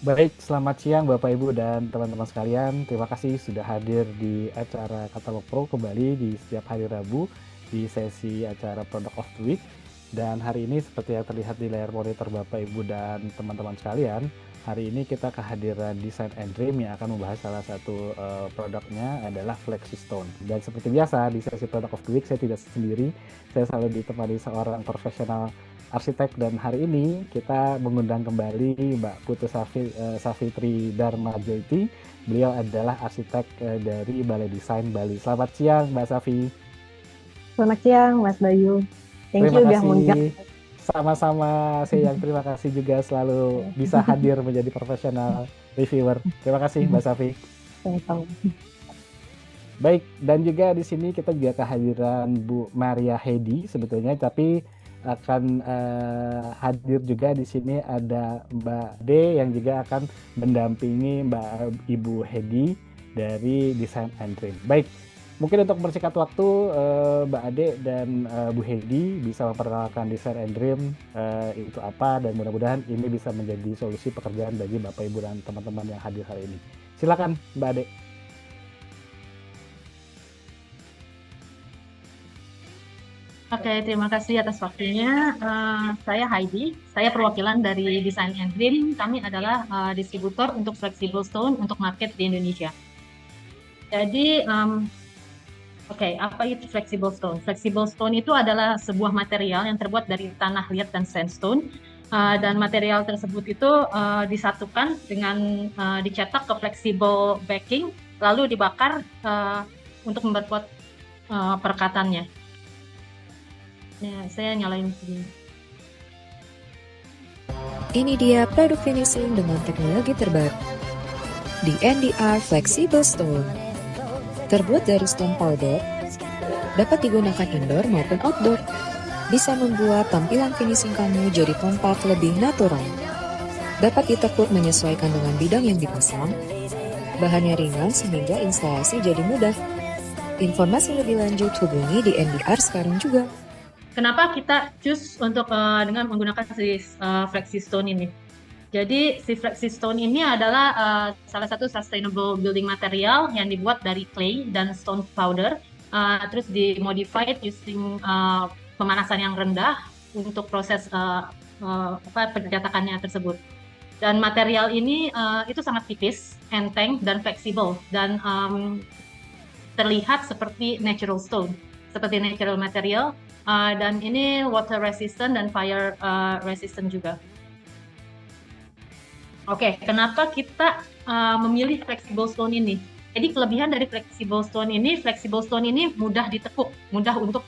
Baik, selamat siang Bapak Ibu dan teman-teman sekalian. Terima kasih sudah hadir di acara Katalog Pro kembali di setiap hari Rabu di sesi acara Product of the Week. Dan hari ini seperti yang terlihat di layar monitor Bapak Ibu dan teman-teman sekalian, hari ini kita kehadiran Design and Dream yang akan membahas salah satu produknya adalah FlexiStone. Dan seperti biasa di sesi Product of the Week saya tidak sendiri, saya selalu ditemani seorang profesional arsitek, dan hari ini kita mengundang kembali Mbak Putu Safitri Dharma Jyoti. Beliau adalah arsitek dari Balai Desain Bali. Selamat siang Mbak Safi. Selamat siang, Mas Bayu. Thank Terima you udah mengundang. kasih. Sama-sama, saya yang terima kasih juga selalu bisa hadir menjadi profesional reviewer. Terima kasih Mbak Safi. Sama-sama. Baik, dan juga di sini kita juga kehadiran Bu Maria Hedi sebetulnya, tapi akan hadir juga di sini ada Mbak D yang juga akan mendampingi Ibu Hedi dari Design and Dream. Baik, mungkin untuk mempersingkat waktu, Mbak Ade dan Bu Hedi bisa memperkenalkan Design and Dream itu apa, dan mudah-mudahan ini bisa menjadi solusi pekerjaan bagi Bapak Ibu dan teman-teman yang hadir hari ini. Silakan Mbak Ade. Oke, terima kasih atas waktunya. Saya Heidi, saya perwakilan dari Design and Dream. Kami adalah distributor untuk Flexible Stone untuk market di Indonesia. Jadi, apa itu Flexible Stone? Flexible Stone itu adalah sebuah material yang terbuat dari tanah liat dan sandstone. Dan material tersebut itu disatukan dengan dicetak ke flexible backing, lalu dibakar untuk membuat perekatannya. Ya, saya nyalain sini. Ini dia produk finishing dengan teknologi terbaru. The NDR Flexible Stone. Terbuat dari stone powder, dapat digunakan indoor maupun outdoor. Bisa membuat tampilan finishing kamu jadi tampak lebih natural. Dapat ditekuk menyesuaikan dengan bidang yang dipasang. Bahannya ringan sehingga instalasi jadi mudah. Informasi lebih lanjut hubungi di NDR sekarang juga. Kenapa kita choose untuk dengan menggunakan si FlexiStone ini? Jadi si FlexiStone ini adalah salah satu sustainable building material yang dibuat dari clay dan stone powder, terus dimodified using pemanasan yang rendah untuk proses pencetakannya tersebut. Dan material ini itu sangat tipis, enteng, dan fleksibel, dan terlihat seperti natural stone, seperti natural material. Dan ini water resistant dan fire resistant juga. Oke, kenapa kita memilih flexible stone ini? Jadi kelebihan dari flexible stone ini mudah ditekuk, mudah untuk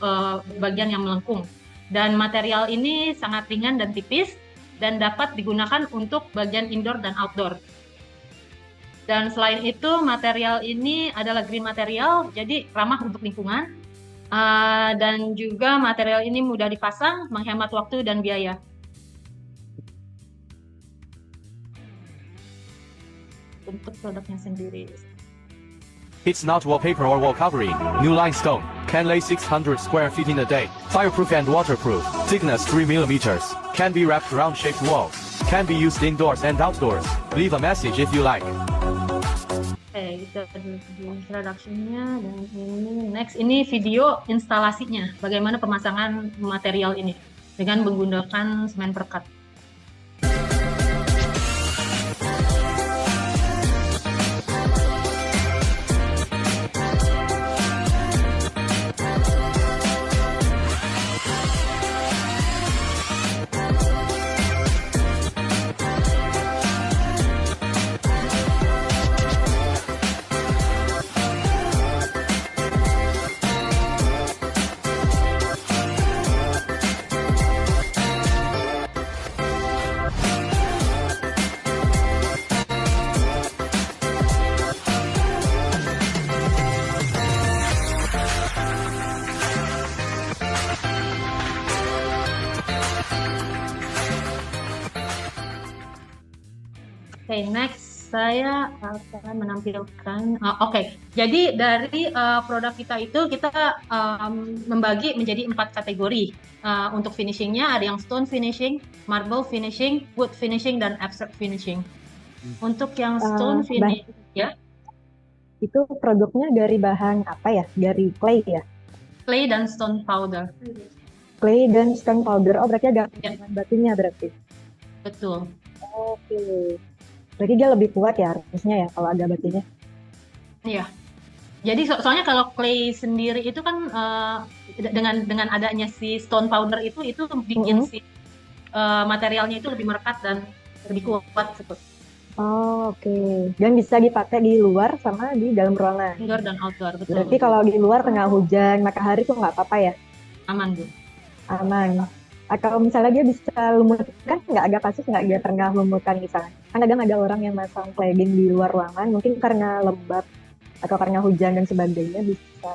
bagian yang melengkung. Dan material ini sangat ringan dan tipis dan dapat digunakan untuk bagian indoor dan outdoor. Dan selain itu, material ini adalah green material, jadi ramah untuk lingkungan. Dan juga material ini mudah dipasang, menghemat waktu dan biaya. Untuk produknya sendiri. It's not wallpaper or wall covering. New line stone can lay 600 square feet in a day. Fireproof and waterproof. Thickness 3 millimeters. Can be wrapped around shaped walls. Can be used indoors and outdoors. Leave a message if you like. Oke, itu introduction-nya, dan ini next, ini video instalasinya, bagaimana pemasangan material ini dengan menggunakan semen perekat. Oke, next saya akan menampilkan. Jadi dari produk kita itu kita membagi menjadi 4 kategori untuk finishingnya. Ada yang stone finishing, marble finishing, wood finishing, dan abstract finishing. Untuk yang Eh, stone bah- finish, ya, itu produknya dari bahan apa ya? Dari clay ya? clay dan stone powder. Clay dan stone powder. Oh, berarti ada Ya, bahan batunya berarti. betul. Oke. Berarti dia lebih kuat ya harusnya ya kalau ada batunya. Iya. Jadi soalnya kalau clay sendiri itu kan dengan adanya si stone powder itu bikin Mm-mm. si materialnya itu lebih merekat dan lebih kuat seperti Oh, oke. Dan bisa dipakai di luar sama di dalam ruangan. indoor dan outdoor, betul Berarti betul. kalau di luar tengah hujan, matahari tuh nggak apa-apa ya? Aman, Bu. Aman. Atau misalnya dia bisa lumut, kan nggak ada kasus nggak dia pernah lumutan misalnya. Kan kadang ada orang yang masang cladding di luar ruangan, mungkin karena lembab atau karena hujan dan sebagainya bisa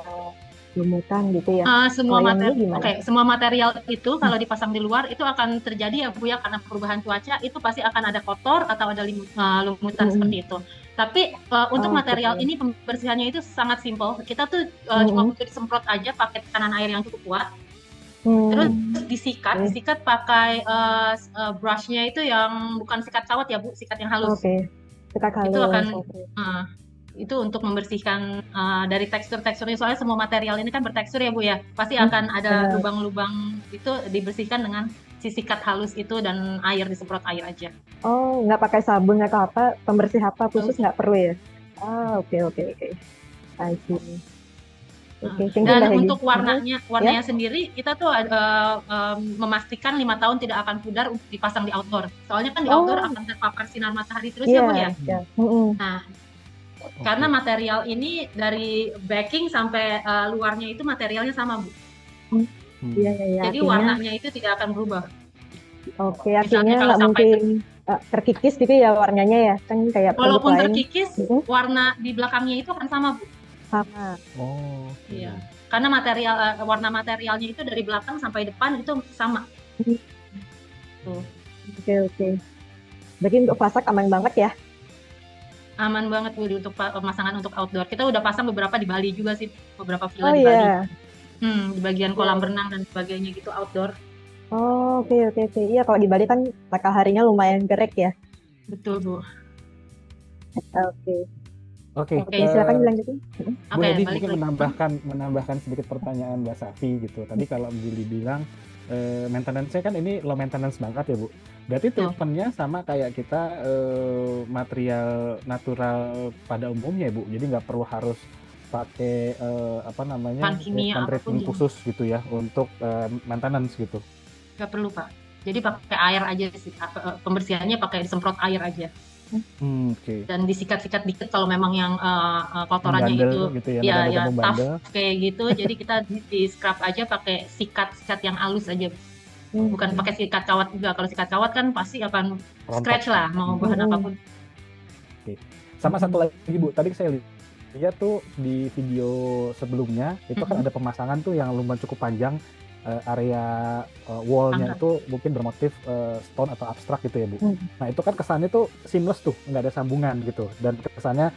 lumutan gitu ya. Semua Kalau yang ini material, gimana? semua material itu kalau dipasang di luar itu akan terjadi ya Bu ya, karena perubahan cuaca itu pasti akan ada kotor atau ada lumutan Mm-mm. seperti itu. Tapi untuk material Oke. ini pembersihannya itu sangat simpel. Kita tuh cuma Mm-mm. butuh disemprot aja pakai tekanan air yang cukup kuat. Terus disikat pakai brushnya itu yang bukan sikat kawat ya Bu, sikat yang halus. Oke. Sikat Itu halus. akan Oke. itu untuk membersihkan dari teksturnya, soalnya semua material ini kan bertekstur ya Bu ya, pasti akan ada benar. lubang-lubang, itu dibersihkan dengan si sikat halus itu dan air, disemprot air aja. Oh, nggak pakai sabun atau apa, pembersih apa khusus Betul. nggak perlu ya? Ah, oke. I see. Oke, thank you Dan Mbak Hedi. untuk warnanya sendiri kita tuh memastikan 5 tahun tidak akan pudar untuk dipasang di outdoor. Soalnya kan di outdoor Oh, akan terpapar sinar matahari terus ya Bu ya. iya. Mm-mm. Nah, karena material ini dari backing sampai luarnya itu materialnya sama Bu. Iya. Jadi Artinya, warnanya itu tidak akan berubah. oke, Misalnya artinya kalau nggak sampai mungkin terkikis gitu ya warnanya ya, kan kayak produk walaupun lain terkikis, Mm-mm. warna di belakangnya itu akan sama Bu. sama. Oh, oke. Iya. Karena warna materialnya itu dari belakang sampai depan itu sama. Tuh. Oke. Berarti untuk pasak aman banget ya? Aman banget Bu untuk pemasangan untuk outdoor. Kita udah pasang beberapa di Bali juga sih, beberapa Oh villa di Bali. iya. Di bagian kolam renang dan sebagainya gitu outdoor. Oh, oke. Iya, kalau di Bali kan mataharinya lumayan gerek ya. Betul Bu. Oke. Oke, Oke, Silakan dilanjutin. Bu Oke, Hedi balik mungkin lagi. menambahkan sedikit pertanyaan Mbak Safi gitu. Tadi kalau Billy bilang maintenance-nya kan ini low maintenance banget ya Bu. Berarti Betul. treatment-nya sama kayak kita material natural pada umumnya ya Bu. Jadi nggak perlu harus pakai Bahan kimia apapun treatment gitu. khusus gitu ya untuk maintenance gitu. Nggak perlu Pak. Jadi pakai air aja sih. Pembersihannya pakai disemprot air aja. Oke. Dan disikat-sikat dikit kalau memang yang kotorannya Membandel itu gitu ya, ya noda-noda membandel. tough kayak gitu. Jadi kita di scrub aja pakai sikat yang halus aja, bukan pakai sikat kawat juga. Kalau sikat kawat kan pasti akan Rontok. scratch lah, mau bahan apapun. Sama satu lagi Bu, tadi saya lihat tuh di video sebelumnya itu kan ada pemasangan tuh yang lumayan cukup panjang, area wall-nya itu mungkin bermotif stone atau abstrak gitu ya Bu. Nah itu kan kesannya tuh seamless tuh, nggak ada sambungan gitu, dan kesannya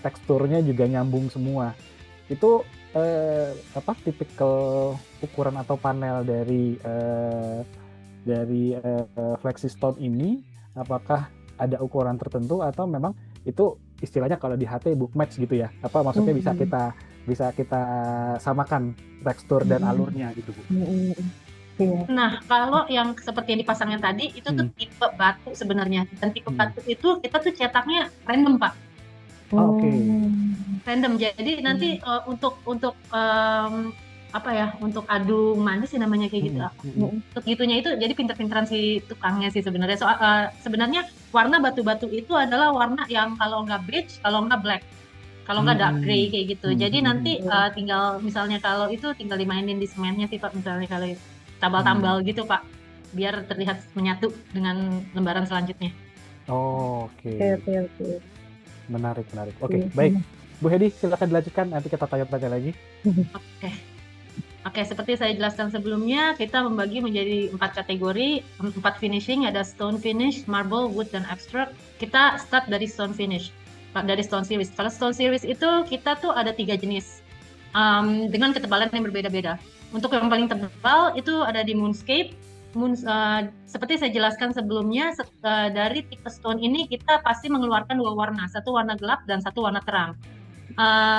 teksturnya juga nyambung semua. Itu tipikal ukuran atau panel dari FlexiStone ini, apakah ada ukuran tertentu atau memang itu istilahnya kalau di HT book match gitu ya? Apa maksudnya bisa kita samakan tekstur dan alurnya gitu Bu? Nah, kalau yang seperti yang dipasangnya tadi itu tuh tipe batu sebenarnya, dan tipe batu itu kita tuh cetaknya random Pak. Oke. Random. Jadi nanti untuk untuk adu manis sih namanya kayak gitu. Untuk gitunya itu jadi pinter-pinteran si tukangnya sih sebenarnya. Sebenarnya warna batu-batu itu adalah warna yang kalau nggak beige, kalau nggak black, kalau nggak dark gray kayak gitu. Jadi nanti tinggal misalnya kalau itu tinggal dimainin di semennya sih Pak, misalnya kalau tambal-tambal gitu Pak, biar terlihat menyatu dengan lembaran selanjutnya. Oke. Menarik. Oke. Baik. Bu Hedi, silakan dilanjutkan, nanti kita tanya-tanya lagi. Oke, seperti saya jelaskan sebelumnya, kita membagi menjadi 4 kategori, 4 finishing, ada stone finish, marble, wood, dan abstract. Kita start dari stone finish, dari stone series. Kalau stone series itu kita tuh ada 3 jenis, dengan ketebalan yang berbeda-beda. Untuk yang paling tebal itu ada di Moonscape, Seperti saya jelaskan sebelumnya, dari tipe stone ini kita pasti mengeluarkan 2 warna, satu warna gelap dan satu warna terang.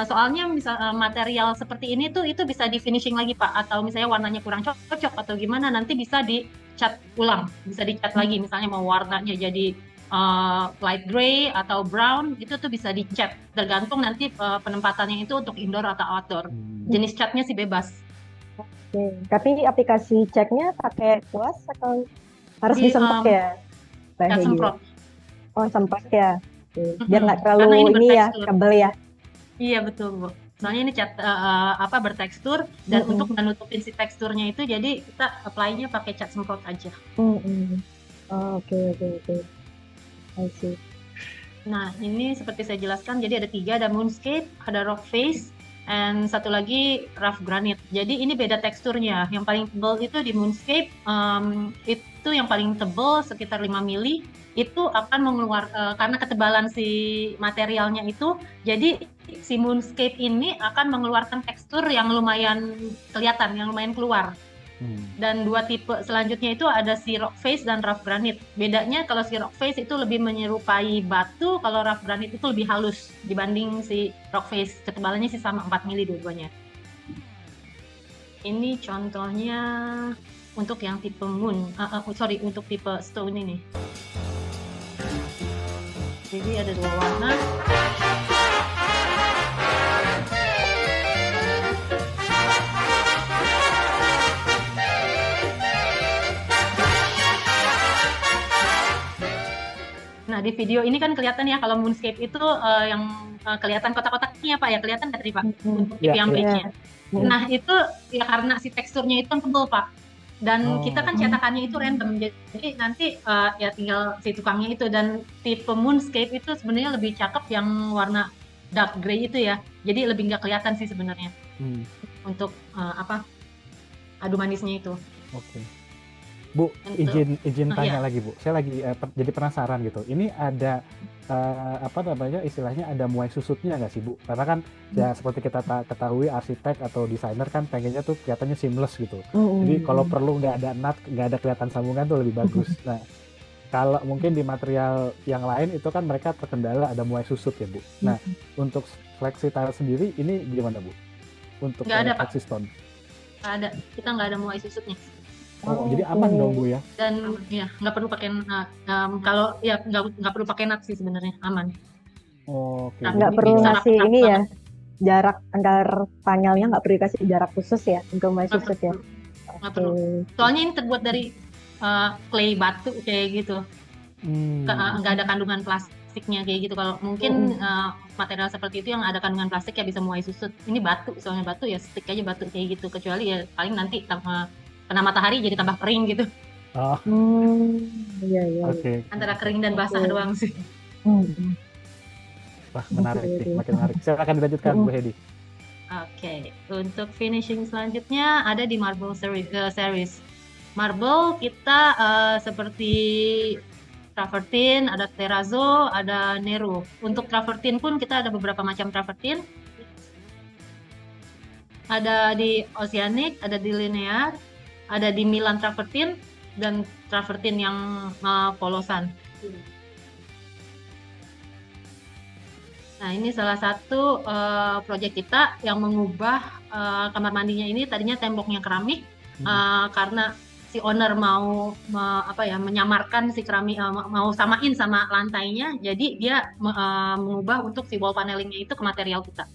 Soalnya material seperti ini tuh itu bisa di finishing lagi Pak, atau misalnya warnanya kurang cocok atau gimana, nanti bisa dicat ulang, bisa dicat lagi, misalnya mau warnanya jadi light gray atau brown, itu tuh bisa dicat, tergantung nanti penempatannya itu untuk indoor atau outdoor. Jenis catnya sih bebas. Oke. Tapi aplikasi ceknya pakai kuas atau harus disemprot ya, Mbak Cat Hedi? semprot. Oh, semprot ya. Oke. Biar nggak Karena terlalu ini ini ya, bertekstur. tebel ya. Iya betul Bu. Soalnya ini cat bertekstur dan untuk menutupin si teksturnya itu, jadi kita apply-nya pakai cat semprot aja. Oh, oke. I see. Nah, ini seperti saya jelaskan, jadi ada 3, ada moonscape, ada rock face, and satu lagi rough granite. Jadi ini beda teksturnya. Yang paling tebal itu di moonscape, itu yang paling tebal sekitar 5 mili. Itu akan mengeluarkan, karena ketebalan si materialnya itu, jadi si moonscape ini akan mengeluarkan tekstur yang lumayan kelihatan, yang lumayan keluar. Dan 2 tipe selanjutnya itu ada si rock face dan rough granite. Bedanya kalau si rock face itu lebih menyerupai batu, kalau rough granite itu lebih halus dibanding si rock face. Ketebalannya sih sama 4 mili dua-duanya. Ini contohnya untuk yang tipe untuk tipe stone ini. Jadi ada 2 warna. Nah, di video ini kan kelihatan ya kalau moonscape itu yang kelihatan kotak-kotaknya Pak ya, kelihatan nggak tadi Pak? Untuk tipe yang blacknya. Nah, itu ya karena si teksturnya itu kan tebal Pak. Dan kita kan cetakannya itu random, jadi nanti ya tinggal si tukangnya itu. Dan tipe moonscape itu sebenarnya lebih cakep yang warna dark gray itu ya, jadi lebih nggak kelihatan sih sebenarnya untuk adu manisnya itu. Oke. Bu, izin tanya lagi Bu. Saya lagi jadi penasaran gitu. Ini ada istilahnya ada muai susutnya nggak sih Bu? Karena kan ya seperti kita ketahui arsitek atau desainer kan pengennya tuh kelihatannya seamless gitu. Jadi kalau perlu nggak ada nut, nggak ada kelihatan sambungan tuh lebih bagus. Nah, kalau mungkin di material yang lain itu kan mereka terkendala ada muai susut ya Bu. Nah, untuk FlexiTile sendiri ini gimana Bu? Untuk FlexiStone? Nggak ada, kita nggak ada muai susutnya. Jadi aman dong Bu ya? Dan ya nggak perlu pakai kalau ya nggak perlu pakai nut sih sebenarnya, aman. Oke. Nggak perlu ngasih ini ya, jarak antar panelnya nggak perlu kasih jarak khusus ya untuk muai susut ya. Nggak perlu. Soalnya ini terbuat dari clay batu kayak gitu, nggak ada kandungan plastiknya kayak gitu. Kalau mungkin material seperti itu yang ada kandungan plastik ya bisa muai susut. Ini batu, soalnya batu ya stick aja batu kayak gitu. Kecuali ya paling nanti kena matahari jadi tambah kering gitu. Iya. Okay. Antara kering dan basah doang sih. Wah, menarik sih, makin menarik. Silakan dilanjutkan Bu Hedi. Oke, untuk finishing selanjutnya ada di marble series. Marble kita seperti travertine, ada terrazzo, ada Nero. Untuk travertine pun kita ada beberapa macam travertine. Ada di Oceanic, ada di Linear, ada di Milan travertine dan travertine yang polosan. Nah, ini salah satu proyek kita yang mengubah kamar mandinya ini. Tadinya temboknya keramik, karena si owner mau menyamarkan si keramik, mau samain sama lantainya, jadi dia mengubah untuk si wall panelingnya itu ke material kita.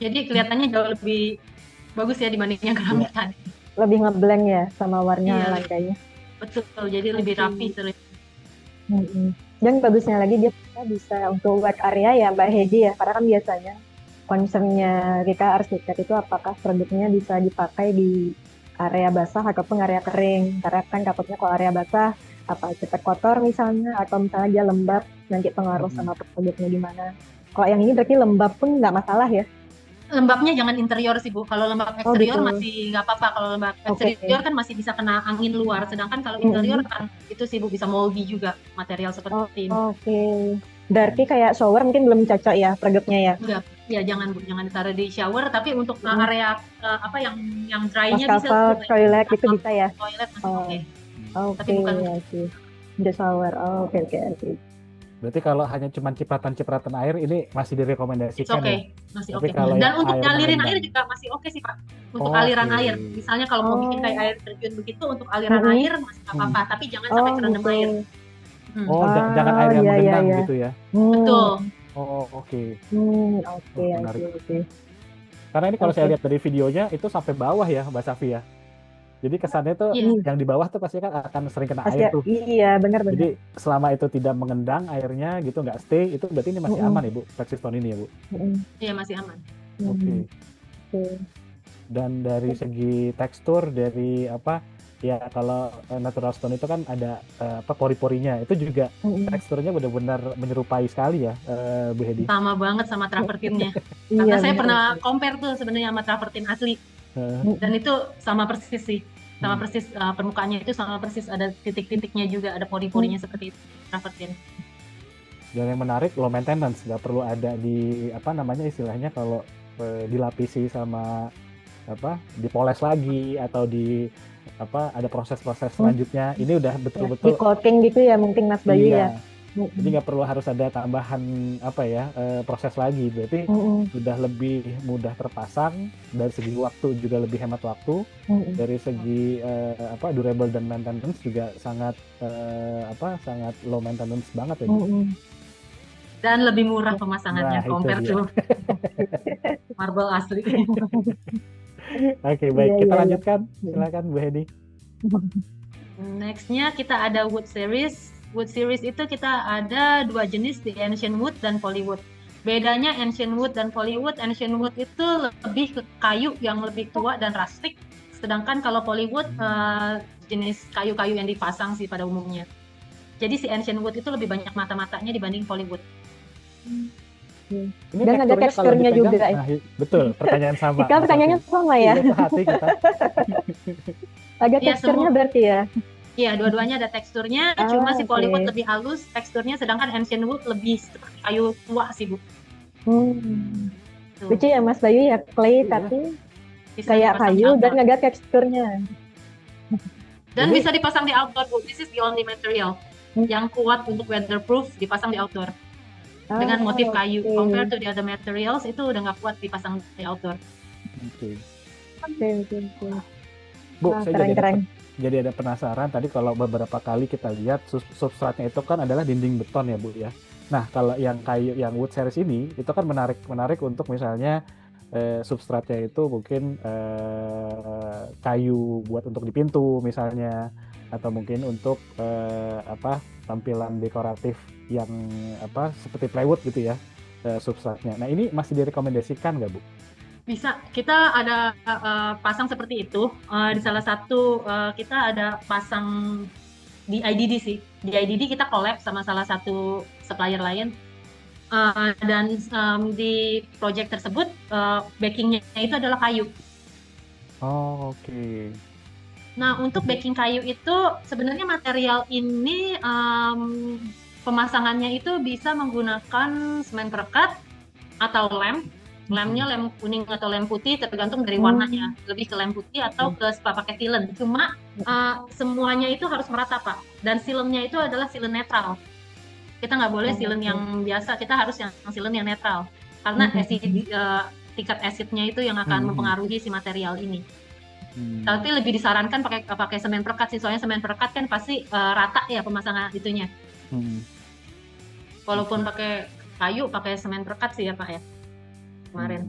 Jadi kelihatannya jauh lebih bagus ya dibandingnya keramik tadi. Lebih ngeblend ya sama warna lantainya. Betul, jadi lebih rapi terlihat. Dan bagusnya lagi dia bisa untuk wet area ya Mbak Hedi ya, karena kan biasanya concernnya kita arsitek itu apakah produknya bisa dipakai di area basah ataupun area kering. Karena kan takutnya kalau area basah apa cepat kotor misalnya, atau misalnya dia lembab nanti pengaruh sama produknya gimana. Kalau yang ini berarti lembab pun nggak masalah ya? lembabnya jangan interior sih Bu. Kalau lembab eksterior gitu. masih nggak apa-apa. Kalau lembab Oke. eksterior kan masih bisa kena angin luar. Sedangkan kalau interior kan itu sih Bu bisa moldy juga material seperti ini. Oke. Berarti kayak shower mungkin belum cocok ya produknya ya? Enggak, ya jangan Bu, jangan ditaruh di shower. Tapi untuk area apa yang dry-nya bisa Wastafel, Bu. toilet itu bisa ya? Toilet masih oke. Tapi Oke, bukan oke. The shower. Oke. Berarti kalau hanya cuma cipratan-cipratan air ini masih It's direkomendasikan okay, ya. masih Tapi oke. kalau Dan yang untuk air ngalirin mengembang. air juga masih oke sih Pak. Untuk Oh, aliran oke. air, misalnya kalau mau bikin kayak air terjun begitu, untuk aliran Mhm. air masih nggak apa-apa. Tapi jangan sampai kerendam gitu. air. Oh, jangan air yang iya, menggenang iya. gitu ya. Betul. Oh, oke. Oke. Menarik. Karena ini kalau saya lihat dari videonya itu sampai bawah ya, Mbak Safi ya. Jadi kesannya tuh Iya. yang di bawah tuh pasti kan akan sering kena Pasti, air tuh. iya, benar. Jadi selama itu tidak mengendang airnya gitu, nggak stay, itu berarti ini masih aman ya Bu, Flexistone ini ya Bu? Iya masih aman. Oke. Dan dari segi tekstur, dari apa, ya kalau natural stone itu kan ada pori-porinya, itu juga teksturnya benar-benar menyerupai sekali ya, Bu Hedi? Sama banget sama travertinnya. Iya, Karena saya benar. pernah compare tuh sebenarnya sama travertin asli. Dan itu sama persis sih. Sama persis permukaannya itu sama persis, ada titik-titiknya juga, ada pori-porinya seperti itu, travertin. Dan yang menarik low maintenance, nggak perlu ada di apa namanya istilahnya kalau dilapisi sama apa dipoles lagi atau di apa ada proses-proses selanjutnya. Ini udah Di betul-betul coating gitu ya mungkin Mas Bayu ya. Jadi nggak perlu harus ada tambahan apa ya proses lagi. Berarti sudah lebih mudah terpasang, dari segi waktu juga lebih hemat waktu, dari segi apa durable dan maintenance juga sangat sangat low maintenance banget ya. Dan lebih murah pemasangannya Nah, itu compare dia. to marble asli. Oke, baik. Iya, Kita iya, lanjutkan. Silakan Bu Hedi. Nextnya kita ada wood series. Wood series itu kita ada dua jenis, di ancient wood dan polywood. Bedanya ancient wood dan polywood, ancient wood itu lebih ke kayu yang lebih tua dan rustic. Sedangkan kalau polywood jenis kayu-kayu yang dipasang sih pada umumnya. Jadi si ancient wood itu lebih banyak mata-matanya dibanding polywood. Ini Dan ada kalau teksturnya dipegang, juga. nah, betul, pertanyaan sama. Kita pertanyaannya sama ya. Iya, hati kita. Ada Iya, teksturnya semua. berarti ya. Iya, dua-duanya ada teksturnya, cuma si polywood lebih halus teksturnya, sedangkan ancient wood lebih seperti kayu tua sih Bu. Tuh. Lucu ya Mas Bayu ya, clay Iya. tapi Bisa kayak dipasang di kayu dan outdoor. ada teksturnya. Dan Jadi- bisa dipasang di outdoor Bu. This is the only material yang kuat untuk weatherproof dipasang di outdoor dengan motif kayu. oke. Compared to the other materials itu udah nggak kuat dipasang di outdoor. Oke. Oke. Bu, Wah, saya keren. jadi ada penasaran. Tadi kalau beberapa kali kita lihat substratnya itu kan adalah dinding beton ya Bu ya. Nah kalau yang kayu, yang wood series ini itu kan menarik untuk misalnya substratnya itu mungkin kayu buat untuk di pintu misalnya, atau mungkin untuk apa tampilan dekoratif yang apa seperti plywood gitu ya substratnya. Nah ini masih direkomendasikan nggak Bu? Bisa, kita ada pasang seperti itu. Di salah satu kita ada pasang di IDD sih. Di IDD kita collab sama salah satu supplier lain. Dan di project tersebut backingnya itu adalah kayu. Oh, oke. Nah, untuk backing kayu itu sebenarnya material ini pemasangannya itu bisa menggunakan semen perekat atau lem. Lemnya lem kuning atau lem putih tergantung dari warnanya. Lebih ke lem putih atau ke pakai sealant. Cuma semuanya itu harus merata Pak. Dan sealantnya itu adalah sealant netral. Kita nggak boleh sealant yang biasa. Kita harus yang sealant yang netral. Karena tingkat asidnya itu yang akan mempengaruhi si material ini. Tapi lebih disarankan pakai semen perekat sih. Soalnya semen perekat kan pasti rata ya pemasangan itunya. Walaupun pakai kayu, pakai semen perekat sih ya Pak ya. Kemarin.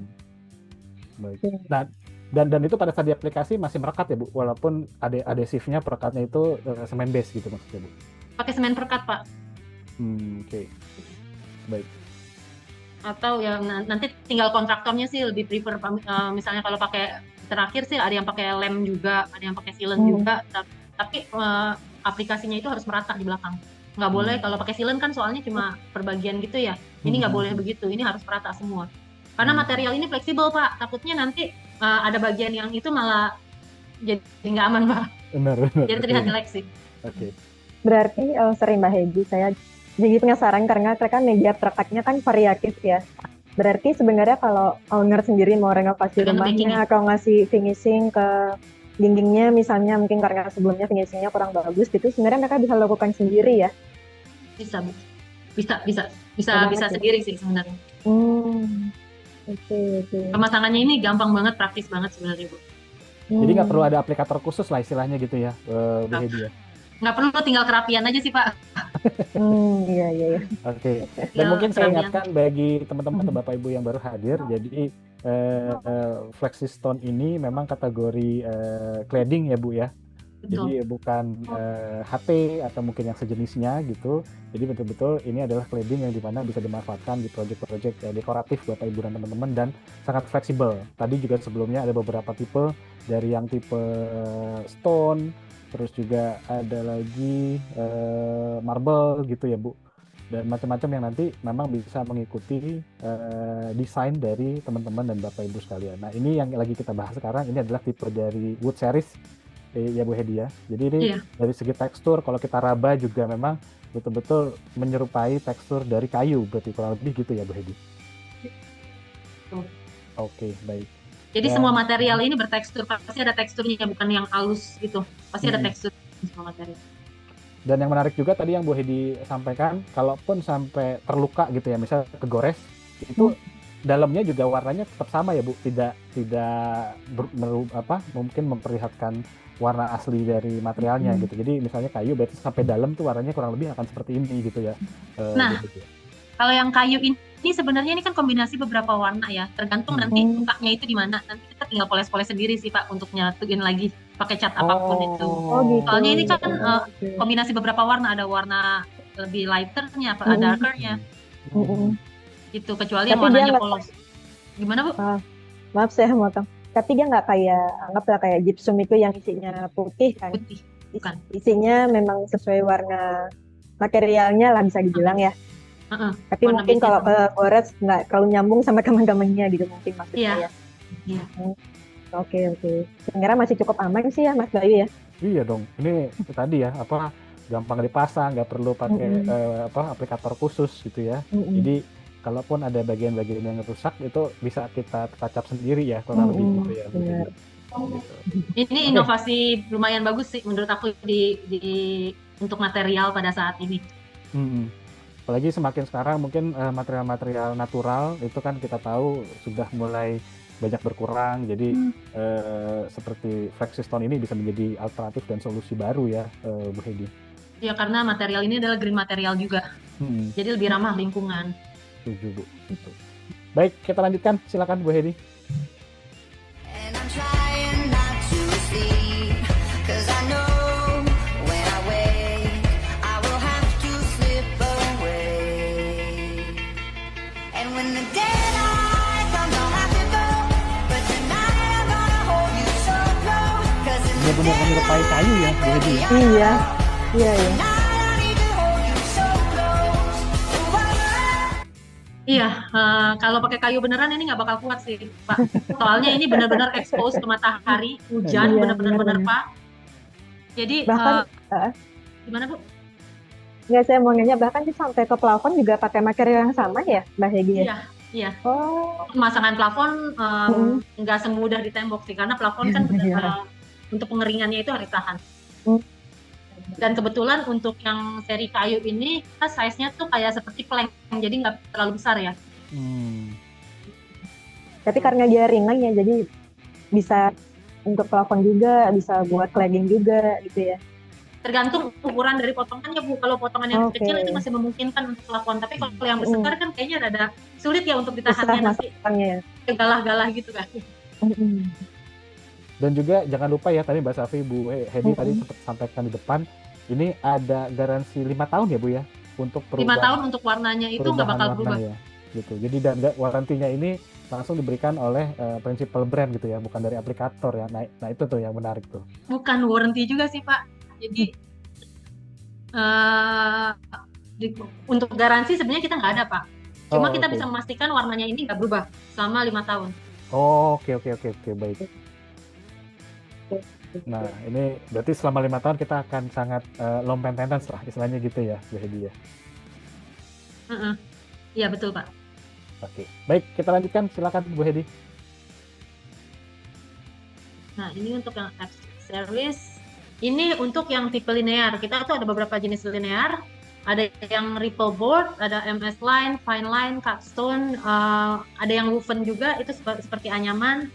Baik. Dan itu pada saat diaplikasi masih merekat ya Bu, walaupun adesifnya perekatnya itu semen base gitu maksudnya Bu. Pakai semen perekat Pak. Oke. Baik. Atau ya nanti tinggal kontraktornya sih lebih prefer misalnya kalau pakai terakhir sih ada yang pakai lem juga, ada yang pakai sealant juga. Tapi aplikasinya itu harus merata di belakang. Nggak boleh kalau pakai sealant kan soalnya cuma per bagian gitu ya. Ini nggak boleh begitu. Ini harus merata semua. Karena material ini fleksibel Pak, takutnya nanti ada bagian yang itu malah jadi nggak aman Pak. Benar. Jadi terlihat jelek sih. Oke. Berarti sorry Mbak Hedi, saya jadi penasaran karena kan media prakteknya kan variatif ya. Berarti sebenarnya kalau owner sendiri mau renovasi Tergantung rumahnya atau ngasih finishing ke dindingnya misalnya, mungkin karena sebelumnya finishingnya kurang bagus gitu, sebenarnya mereka bisa lakukan sendiri ya? Bisa banget ya. sendiri sih sebenarnya. Oke. Pemasangannya ini gampang banget, praktis banget sebenarnya Bu. Jadi nggak perlu ada aplikator khusus lah istilahnya gitu ya, Bu Hedi ya. Nggak perlu, tinggal kerapian aja sih Pak. Iya. Oke. Dan Tinggal mungkin saya kerapian. ingatkan bagi teman-teman atau Bapak Ibu yang baru hadir, jadi FlexiStone ini memang kategori cladding ya Bu ya. Jadi Betul. bukan HP atau mungkin yang sejenisnya gitu. Jadi betul-betul ini adalah cladding yang dimana bisa dimanfaatkan di proyek-proyek dekoratif Bapak Ibu dan teman-teman, dan sangat fleksibel. Tadi juga sebelumnya ada beberapa tipe, dari yang tipe stone, terus juga ada lagi marble gitu ya Bu, dan macam-macam yang nanti memang bisa mengikuti desain dari teman-teman dan Bapak Ibu sekalian. Nah ini yang lagi kita bahas sekarang, ini adalah tipe dari wood series ya Bu Hedi ya. Jadi ini dari segi tekstur, kalau kita raba juga memang betul-betul menyerupai tekstur dari kayu, berarti kurang lebih gitu ya Bu Hedi. Oke, baik. Jadi semua material ini bertekstur, pasti ada teksturnya, bukan yang halus gitu. Pasti ada tekstur semua material. Dan yang menarik juga tadi yang Bu Hedi sampaikan, kalaupun sampai terluka gitu ya, misal kegores, itu dalamnya juga warnanya tetap sama ya Bu, tidak mungkin memperlihatkan warna asli dari materialnya gitu. Jadi misalnya kayu, berarti sampai dalam tuh warnanya kurang lebih akan seperti ini gitu ya. Nah, kalau yang kayu ini sebenarnya ini kan kombinasi beberapa warna ya, tergantung nanti lukanya itu di mana. Nanti kita tinggal poles-poles sendiri sih Pak untuk nyatuin lagi pakai cat apapun itu. Gitu. Soalnya ini kan kombinasi beberapa warna, ada warna lebih lighternya, ada darkernya. Gitu, kecuali yang warnanya polos. Gimana Bu? Maaf saya motong. Tapi dia nggak anggaplah kayak gypsum itu yang isinya putih kan? Putih, bukan. Isinya memang sesuai warna materialnya lah bisa dibilang ya. Tapi warna mungkin kalau kegores nggak terlalu nyambung sama teman-temannya gitu mungkin maksudnya ya. Iya. Oke. Sebenarnya masih cukup aman sih ya Mas Bayu ya. Iya dong. Ini tadi ya gampang dipasang, nggak perlu pakai aplikator khusus gitu ya. Jadi kalaupun ada bagian-bagian yang rusak itu bisa kita tacap sendiri ya, kurang lebih gitu ya. Benar. Ini inovasi lumayan bagus sih menurut aku di untuk material pada saat ini. Apalagi semakin sekarang mungkin material-material natural itu kan kita tahu sudah mulai banyak berkurang, jadi seperti FlexiStone ini bisa menjadi alternatif dan solusi baru ya Bu Hedi. Ya karena material ini adalah green material juga, jadi lebih ramah lingkungan. Setuju Bu. Baik, kita lanjutkan, silakan Bu Hedi. Benar-benar menyerupai kayu ya Bu Hedi ya? Iya. Iya, kalau pakai kayu beneran ini nggak bakal kuat sih Pak. Soalnya ini benar-benar expose ke matahari, hujan, benar-benar Pak. Jadi bahkan gimana Bu? Nggak, saya mau nanya bahkan sampai ke plafon juga pakai material yang sama ya Mbak Hedi ya? Iya. Pemasangan plafon nggak semudah di tembok sih, karena plafon kan untuk pengeringannya itu harus tahan. Dan kebetulan untuk yang seri kayu ini, size-nya tuh kayak seperti plank, jadi nggak terlalu besar ya. Tapi karena dia ringan ya, jadi bisa untuk plafon juga, bisa buat cladding juga gitu ya. Tergantung ukuran dari potongannya Bu. Kalau potongan yang kecil itu masih memungkinkan untuk plafon, tapi kalau yang besar kan kayaknya rada sulit ya untuk ditahannya nanti. Galah-galah gitu kan. Dan juga jangan lupa ya, tadi Mbak Safi, Bu Hedi tadi sempat sampaikan di depan, ini ada garansi 5 tahun ya Bu ya, untuk perubahan. 5 tahun untuk warnanya itu nggak bakal berubah. Ya, gitu. Jadi dan warantinya ini langsung diberikan oleh principal brand gitu ya, bukan dari aplikator ya. Nah itu tuh yang menarik tuh. Bukan warranty juga sih Pak. Jadi untuk garansi sebenarnya kita nggak ada Pak. Cuma Oh, kita oke. bisa memastikan warnanya ini nggak berubah selama 5 tahun. Oh, oke, oke, oke, oke, baik. Nah, ini berarti selama 5 tahun kita akan sangat low maintenance lah, istilahnya gitu ya, Bu Hedi ya. Heeh. Iya betul Pak. Oke, baik, kita lanjutkan, silakan Bu Hedi. Nah ini untuk yang F series. Ini untuk yang tipe linear. Kita tuh ada beberapa jenis linear. Ada yang ripple board, ada MS line, fine line, capstone, ada yang woven juga, itu seperti anyaman.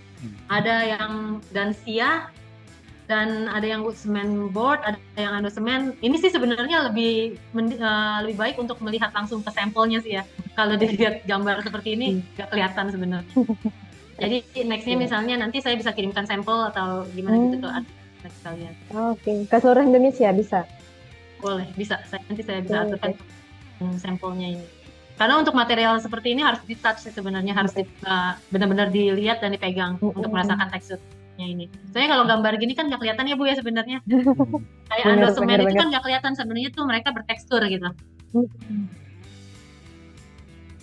Ada yang Dancia, dan ada yang wood cement board, ada yang endosemen. Ini sih sebenarnya lebih baik untuk melihat langsung ke sampelnya sih ya. Kalau dilihat gambar seperti ini nggak kelihatan sebenarnya. Jadi nextnya misalnya nanti saya bisa kirimkan sampel atau gimana gitu ke arsitek kalian. Oke, ke seluruh Indonesia bisa. Boleh, bisa. Nanti saya bisa aturkan sampelnya ini. Karena untuk material seperti ini harus di-touch sih sebenarnya, harus benar-benar dilihat dan dipegang untuk merasakan teksturnya ini. Soalnya kalau gambar gini kan nggak kelihatan ya Bu ya sebenarnya. Kayak endosemen itu kan nggak kelihatan sebenarnya tuh mereka bertekstur gitu.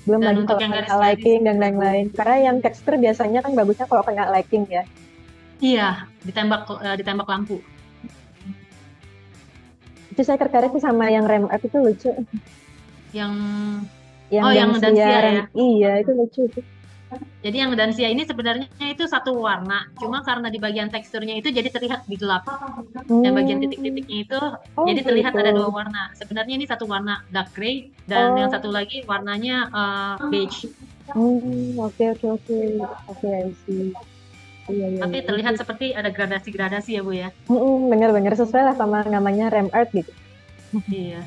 Belum Dan lagi untuk kalau yang kena garis-garis. lighting dan lain-lain. Karena yang tekstur biasanya kan bagusnya kalau kena lighting ya. Iya, ditembak lampu. Itu saya tertarik tuh sama yang rem art itu lucu. Yang Yang Dancia ya. Iya, itu lucu itu. Jadi yang Dancia ini sebenarnya itu satu warna, cuma karena di bagian teksturnya itu jadi terlihat di gelap. Yang bagian titik-titiknya itu jadi terlihat ada 2 warna. Sebenarnya ini satu warna dark gray dan yang satu lagi warnanya beige. Oke, I see. Iya. Tapi terlihat seperti ada gradasi-gradasi ya Bu ya. Bener-bener sesuai lah sama namanya rem art gitu. Iya.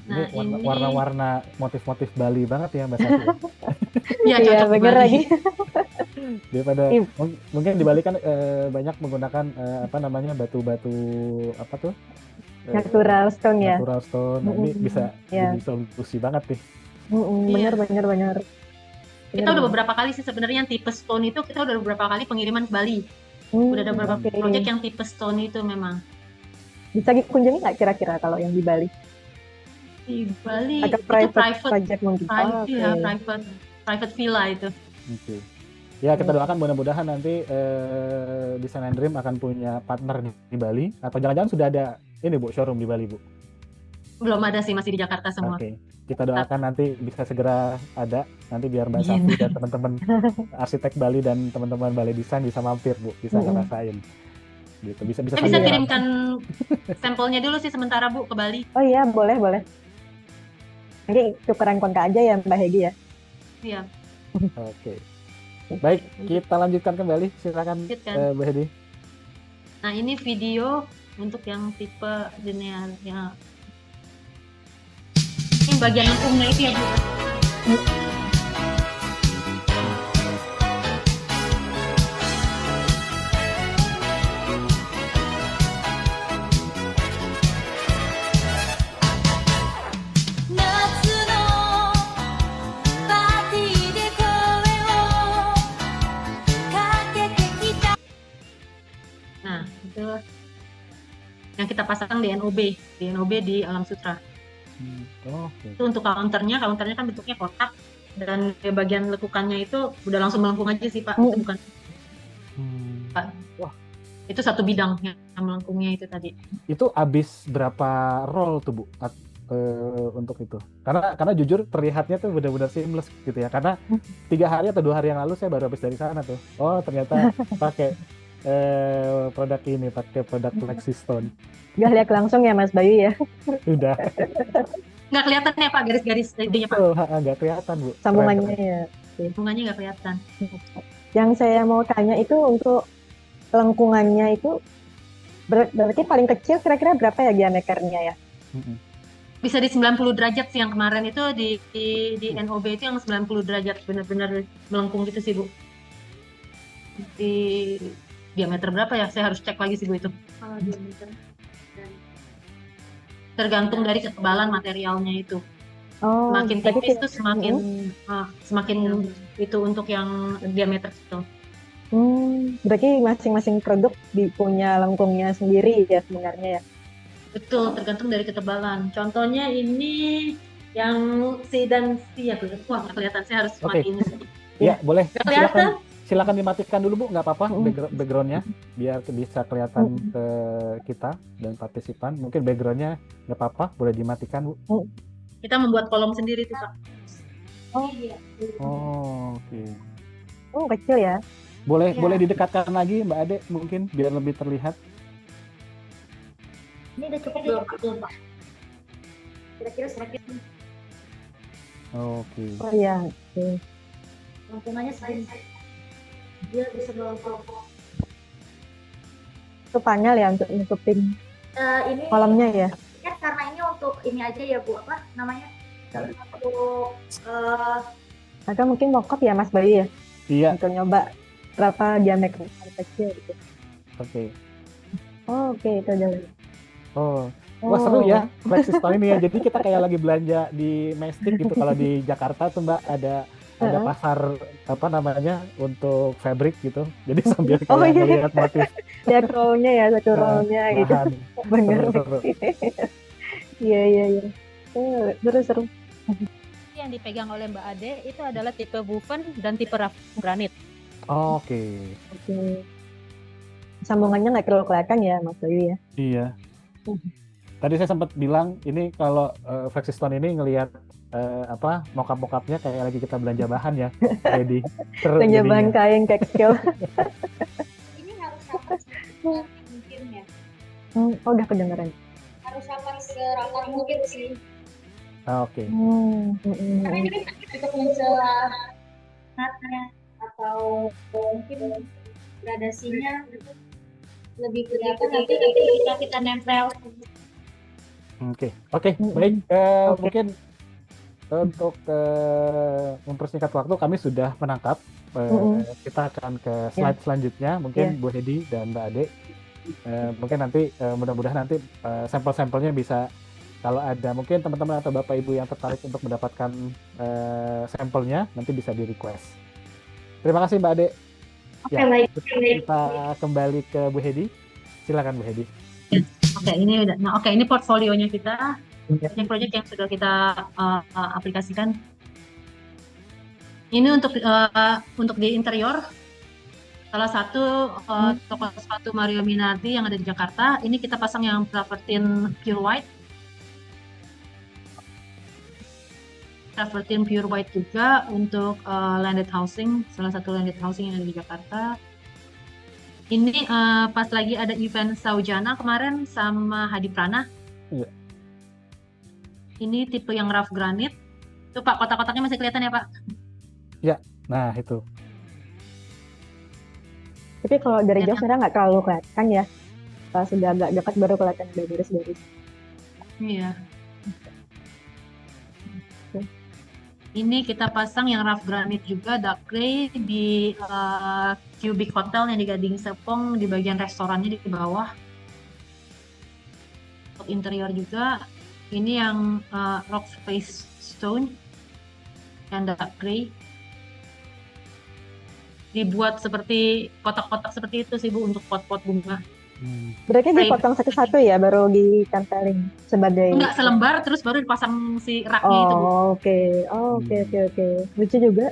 Nah, ini warna-warna motif-motif Bali banget ya Mbak Sati. Iya, cocok bener Bali. lagi. Daripada mungkin di Bali kan banyak menggunakan apa namanya batu-batu apa tuh? Natural stone ya. Natural stone. Nah, ini bisa jadi solusi banget nih. Bener. Kita udah beberapa kali sih sebenarnya yang tipe stone itu kita udah beberapa kali pengiriman ke Bali. Udah ada beberapa project yang tipe stone itu memang. Bisa dikunjungi nggak kira-kira kalau yang di Bali? Di Bali Atau itu private project mungkin. Private villa itu. Oke. Ya kita doakan mudah-mudahan nanti Design and Dream akan punya partner di Bali atau jangan-jangan sudah ada ini Bu showroom di Bali Bu. Belum ada sih, masih di Jakarta semua. Oke. Kita doakan nanti bisa segera ada nanti biar Mbak Safi dan teman-teman arsitek Bali dan teman-teman Bali Design bisa mampir Bu, bisa ngerasain. Gitu. Bisa Saya bisa kirimkan sampelnya dulu sih sementara Bu ke Bali. Oh iya, boleh. Nanti tukeran kontak aja ya Mbak Hedi ya. Iya. Oke. Baik, kita lanjutkan kembali. Silakan Mbak Hedi. Nah, ini video untuk yang tipe linear ya. Ini bagian lengkungnya itu ya Bu. Nah, itu yang kita pasang di NOB di Alam Sutra. Itu untuk counternya kan bentuknya kotak dan bagian lekukannya itu udah langsung melengkung aja sih Pak. Itu bukan Pak. Wah. Itu satu bidang yang melengkungnya itu tadi. Itu habis berapa roll tuh Bu untuk itu? Karena jujur terlihatnya tuh benar-benar seamless gitu ya. Karena 3 hari atau 2 hari yang lalu saya baru habis dari sana tuh. Oh ternyata pakai produk ini, pakai produk Flexistone. Gak lihat langsung ya Mas Bayu ya? Udah. Nggak kelihatan ya Pak garis-garis itunya Pak? Nggak kelihatan Bu. Sambungannya ya. Sambungannya nggak kelihatan. Yang saya mau tanya itu untuk lengkungannya itu berarti paling kecil kira-kira berapa ya diameternya ya? Bisa di 90 derajat sih yang kemarin itu di NOB itu yang 90 derajat benar-benar melengkung gitu sih Bu. Di diameter berapa ya? Saya harus cek lagi sih Bu itu. Diameter. Tergantung dari ketebalan materialnya itu. Semakin tipis tuh semakin itu untuk yang diameter itu. Berarti masing-masing produk punya lengkungnya sendiri ya sebenarnya ya? Betul, tergantung dari ketebalan. Contohnya ini Yang C dan C ya, wah nggak kelihatan, saya harus Oke. matiin. Ya, boleh. Nggak kelihatan? Silakan dimatikan dulu Bu, nggak apa-apa backgroundnya biar bisa kelihatan ke kita dan partisipan. Mungkin backgroundnya nggak apa-apa, boleh dimatikan Bu. Kita membuat kolom sendiri tuh Pak. Oh. Iya. Oh, oke. Oh, kecil ya. Boleh Ya. boleh didekatkan lagi Mbak Ade mungkin biar lebih terlihat. Ini udah cukup belum Pak? Belum Pak. Kira-kira sedikit Oke. Oh iya. Oke. lengkungannya segini. Dia bisa melengkung. Itu panel ya untuk nutupin Ini kolomnya ya. kan karena ini untuk ini aja ya Bu, apa namanya? Untuk Maka mungkin mockup ya Mas Bayu ya, Iya, untuk nyoba berapa diameter paling kecil gitu. oke. Oh, oke itu udah. Oh, wah seru ya Flexistone ini ya. Jadi kita kayak lagi belanja di Majestic gitu. Kalau di Jakarta tuh Mbak ada pasar apa namanya untuk fabric gitu. Jadi sambil kayak Oh, iya. ngelihat motif Lihat rollnya ya, satu rollnya gitu. bahan. Bener. Seru-seru. Iya, iya, iya. Seru-seru. yang dipegang oleh Mbak Ade itu adalah tipe woven dan tipe rough granite. Oke. Oke. Sambungannya nggak terlalu kelihatan ya Mas Bayu ya. Iya. Tadi saya sempat bilang ini kalau Flexistone ini ngelihat apa mockup-mockupnya kayak lagi kita belanja bahan ya. Jadi seru Belanja bahan jadinya. kain tekstil. Ini harus rapat mungkin ya. Oh, udah kedengeran. Harus rapat serapat mungkin sih. Ah, oke. Karena ini kan untuk mencela natnya atau mungkin gradasinya lebih kelihatan nanti ketika kita nempel. Oke, baik. Mungkin untuk mempersingkat waktu kami sudah menangkap. Kita akan ke slide selanjutnya. Mungkin Bu Hedi dan Mbak Ade. Mungkin nanti mudah-mudahan nanti sampel-sampelnya bisa kalau ada mungkin teman-teman atau Bapak Ibu yang tertarik untuk mendapatkan sampelnya nanti bisa di request. Terima kasih Mbak Ade. Oke, baik. Kita kembali ke Bu Hedi. Silakan Bu Hedi. Oke, ini udah. Nah, oke, ini portfolionya kita. Proyek-proyek yang sudah kita aplikasikan. Ini untuk di interior. Salah satu toko sepatu Mario Minardi yang ada di Jakarta. Ini kita pasang yang travertine pure white. Travertine pure white juga untuk landed housing. Salah satu landed housing yang ada di Jakarta. Ini pas lagi ada event Saujana kemarin sama Hadi Prana. Iya. Ini tipe yang rough granite. Tuh Pak, kotak-kotaknya masih kelihatan ya Pak? Ya, nah itu. Tapi kalau dari jauh sebenarnya nggak terlalu kelihatan ya. Pas sudah agak dekat baru kelihatan ada garis-garis. Iya. Ini kita pasang yang rough granite juga, dark grey di Cubic Hotel yang di Gading Serpong di bagian restorannya di bawah. Untuk interior juga, ini yang rock face stone yang dark grey. Dibuat seperti kotak-kotak seperti itu sih Bu untuk pot-pot bunga. Berarti dipotong satu-satu ya, baru ditempelin sebagai. Enggak, selembar terus baru dipasang si raknya itu Bu. Oke. Oke. Lucu juga.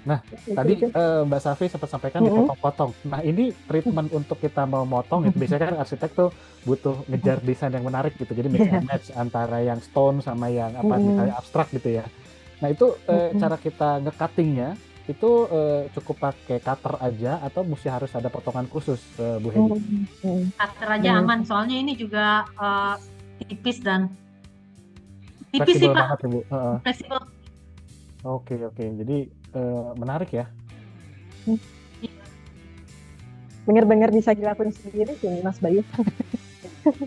Nah, Lucu tadi juga. Mbak Safi sempat sampaikan dipotong-potong. Nah, ini treatment untuk kita mau motong itu biasanya kan arsitek tuh butuh ngejar desain yang menarik gitu. Jadi mix and match antara yang stone sama yang apa misalnya abstrak gitu ya. Nah, itu cara kita nge-cuttingnya itu cukup pakai cutter aja atau mesti harus ada potongan khusus Bu Hedi? Cutter aja aman, soalnya ini juga tipis dan tipis sih Fleksibel Pak. banget ya Bu. Fleksibel. Oke. Jadi menarik ya. Bener-bener bisa dilakuin sendiri sih Mas Bayu.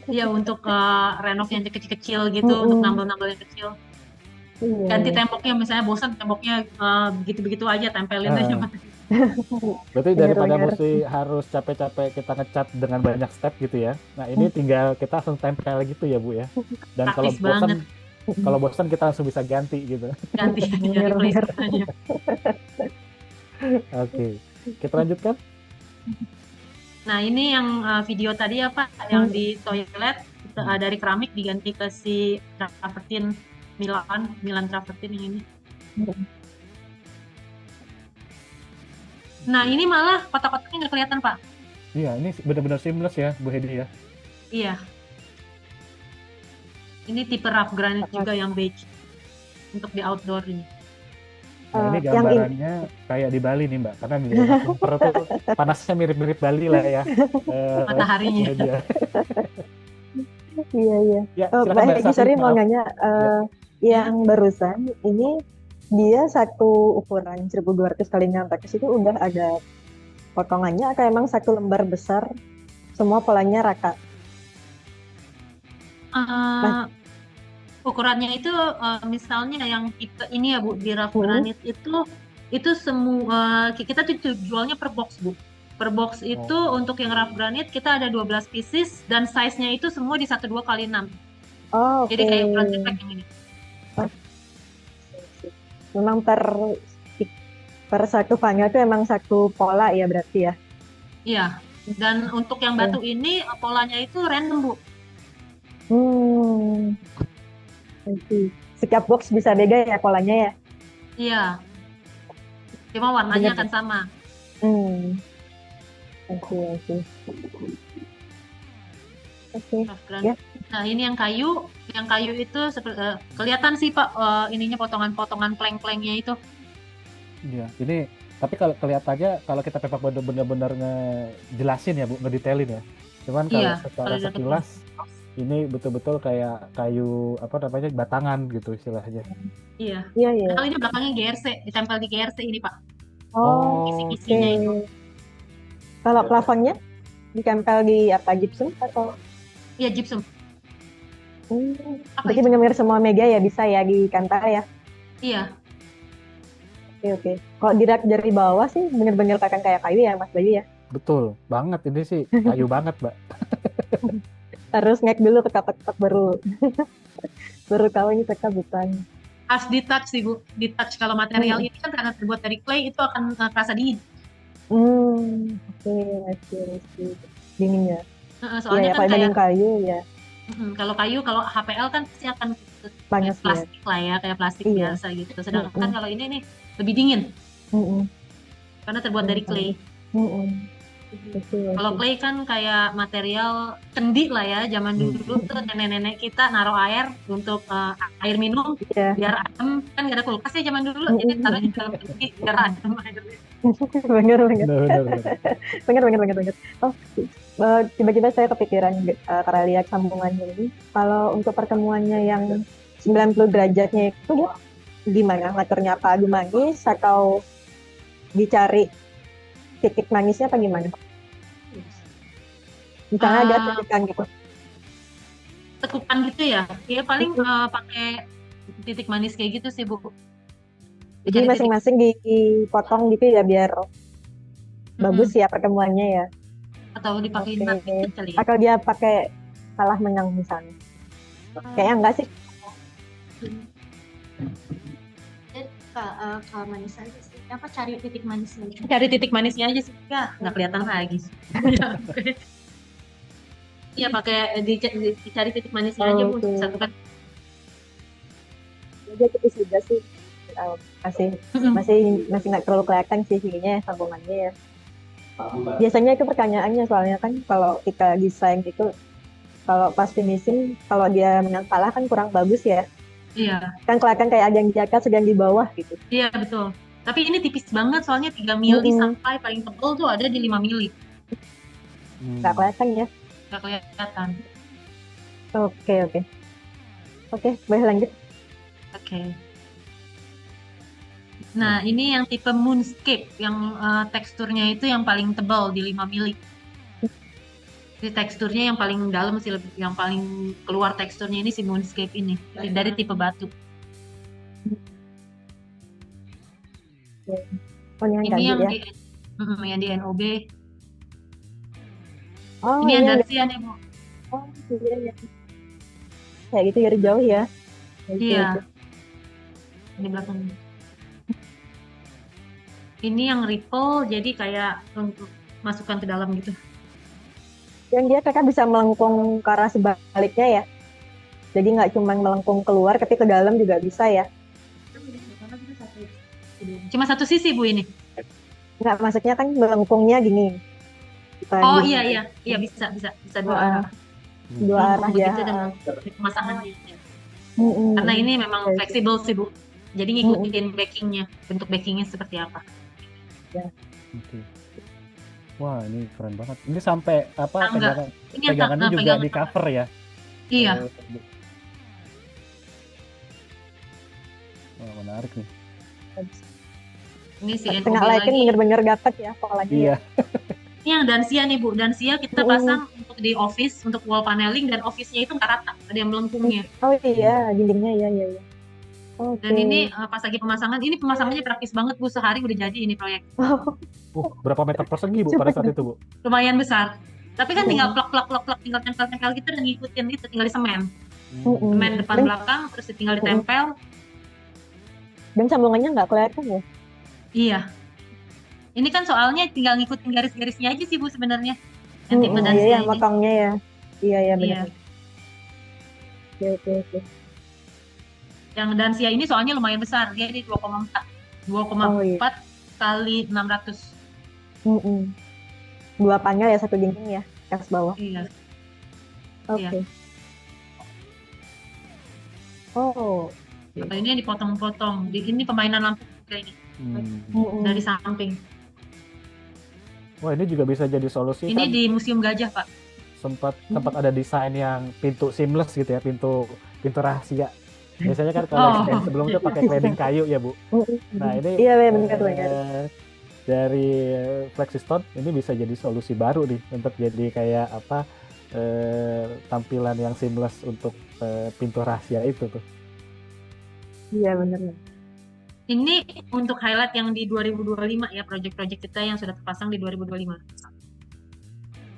Iya, untuk renov yang kecil-kecil gitu, untuk nambel-nambel yang kecil. Iya. Ganti temboknya, misalnya bosan temboknya begitu-begitu aja, tempelin aja. Berarti daripada mesti harus capek-capek kita ngecat dengan banyak step gitu ya. Nah, ini tinggal kita langsung tempel gitu ya Bu ya. Dan kalau bosan kita langsung bisa ganti gitu. Ganti replace aja. Oke. Kita lanjutkan. Nah, ini yang video tadi ya Pak, yang di toilet dari keramik diganti ke si travertine Milan travertine yang ini. Hmm. Nah, ini malah kotak-kotaknya nggak kelihatan, Pak. Iya, ini benar-benar seamless ya, Bu Hedi ya. Iya. Ini tipe rough granite juga yang beige untuk di outdoor ini. Nah, ini Yang gambarannya kayak di Bali nih Mbak, karena di daerah Kemper tuh panasnya mirip-mirip Bali lah ya. Mataharinya. Dia. Iya. Ya, Mbak silakan Mbak Hedi, Safi, sorry mau maaf. nanya, yang barusan ini dia satu ukuran 1200 kali 600 itu udah ada potongannya atau emang satu lembar besar semua polanya rata? Ukurannya itu misalnya yang tipe ini ya Bu, di rough Hmm. granite itu semua kita tuh jualnya per box Bu. Per box itu untuk yang rough granite kita ada 12 pieces dan size-nya itu semua di 12 kali 6. Oh, Jadi oke. kayak ukuran cetek yang ini. Memang per satu panel itu emang satu pola ya berarti ya? Iya. Dan untuk yang batu ini polanya itu random Bu. I see. Setiap box bisa beda ya polanya ya? Iya. Cuma warnanya Bener. akan sama. I see. Oke. Rough granite. Nah, ini yang kayu itu kelihatan sih Pak ininya potongan-potongan plank-planknya itu. Iya, ini tapi kalau kelihatannya kalau kita memang benar-benar ngejelasin ya Bu, ngedetailin ya. Cuman kalau Iya, secara kalau dilihat sekilas ini betul-betul kayak kayu apa namanya batangan gitu istilahnya. Iya. Iya. Nah, ini belakangnya GRC, ditempel di GRC ini Pak. Oh, Kisi-kisinya oke. itu. Kalau plafonnya ditempel di apa, gypsum atau? Iya, gypsum. Apa Berarti itu? benar-benar semua meja ya bisa ya ditempel ya? Iya. Oke. Kalau dilihat dari bawah sih benar-benar kayak kayu ya Mas Bayu ya? Betul banget, ini sih kayu banget Mbak. Harus ngek dulu ketok-ketok baru tahu ini mereka bukan. Harus di-touch sih Bu. Di-touch kalau material ini kan karena terbuat dari clay itu akan terasa dingin. Oke, I see. Dingin ya? Soalnya Iya, kan kalau kayak daging kayu ya kalau HPL kan pasti akan panas kayak ya. plastik lah ya, kayak plastik Iya. biasa gitu. Sedangkan kalau ini nih lebih dingin karena terbuat dari clay. Kalau clay kan kayak material kendi lah ya, zaman dulu tuh nenek-nenek kita naruh air untuk air minum Iya. biar adem, kan gak ada kulkas ya zaman dulu, jadi taruh di dalam kendi biar adem airnya. Bener. Oh, tiba-tiba saya kepikiran karena lihat sambungannya ini. Kalau untuk pertemuannya yang 90 derajatnya itu dia gimana? Ngaturnya apa? Adu manis atau dicari titik manisnya apa gimana? Misalnya ada tekukan gitu. Tekukan gitu ya? Iya paling pakai titik manis kayak gitu sih Bu. Jadi masing-masing dipotong gitu ya biar bagus ya pertemuannya ya. Atau dipakai nut gitu kali ya? Atau dia pakai kalah menang misalnya. Kayaknya enggak sih. Kalau manis aja sih. Apa cari titik manisnya? Cari titik manisnya aja sih. Nggak kelihatan lagi. Iya pakai dicari titik manisnya aja Bu. Satukan. Dia tipis juga sih. Masih nggak terlalu kelihatan sih ininya sambungannya ya. Biasanya itu pertanyaannya soalnya kan kalau kita desain itu kalau pas finishing kalau dia menang kalah kan kurang bagus ya. Iya. Kan kelihatan kayak ada yang di atas sedang di bawah gitu. Iya betul. Tapi ini tipis banget soalnya 3 mili sampai paling tebal tuh ada di 5 mili. Nggak kelihatan ya. Nggak kelihatan. Oke, boleh lanjut. Oke. Nah, ini yang tipe moonscape, yang teksturnya itu yang paling tebal di 5 mili. Jadi teksturnya yang paling dalam sih, yang paling keluar teksturnya ini si moonscape ini, dari tipe batu. Ini yang di NOB. Oh, ini Andalusia nih Bu. Oh, iya. Kayak gitu dari jauh ya. Iya. Di belakang. Ini yang ripple, jadi kayak untuk masukkan ke dalam gitu. Yang dia kakak bisa melengkung ke arah sebaliknya ya? Jadi nggak cuma melengkung keluar, tapi ke dalam juga bisa ya. Cuma satu sisi Bu ini. Nggak, maksudnya kan melengkungnya gini. Kita Oh gini. iya bisa dua Heeh, arah. dua arah ya. Begitu dengan pemasangannya. Mm-mm. Karena ini memang Oke. fleksibel sih Bu. Jadi ngikutin backingnya, bentuk backingnya seperti apa. Oke. Wah, ini keren banget. Ini sampai apa Tangga. Ini yang pegangannya juga pegangan di cover ya. Iya. Wah, menarik nih. Ini si Tengah NOB lighting lagi. bener-bener dapet ya polanya. Iya. Ini yang Dansia nih Bu. Dansia kita pasang untuk di office, untuk wall paneling, dan office-nya itu nggak rata, ada yang melengkungnya. Oh iya, dindingnya iya. Oke. Dan ini pas lagi pemasangan, ini pemasangannya praktis banget Bu. Sehari udah jadi ini proyek. Berapa meter persegi Bu pada saat itu Bu? Lumayan besar. Tapi kan tinggal plak, tinggal tempel-tempel gitu dan ngikutin itu, tinggal di semen. Semen depan belakang, terus tinggal ditempel. Dan sambungannya nggak kelihatan ya? Iya. Ini kan soalnya tinggal ngikutin garis-garisnya aja sih Bu sebenarnya. Yang tipe Dansia Iya, ini. motongnya ya. Iya benar. Iya. Oke. Yang Dansia ini soalnya lumayan besar, dia di 2,4 kali 600. Dua panel ya, satu dinding ya, atas bawah. Iya. Oke. Iya. Oh. Kalau ini yang dipotong-potong. Ini pemainan lampu kayak ini dari samping. Wah, ini juga bisa jadi solusi. Ini kan di Museum Gajah Pak. sempat ada desain yang pintu seamless gitu ya, pintu rahasia. Biasanya kan kalau desain sebelum itu pakai cladding kayu ya Bu. Nah ini Iya benar. dari Flexistone ini bisa jadi solusi baru nih untuk jadi kayak apa tampilan yang seamless untuk pintu rahasia itu tuh. Iya benar. Ini untuk highlight yang di 2025 ya, proyek-proyek kita yang sudah terpasang di 2025.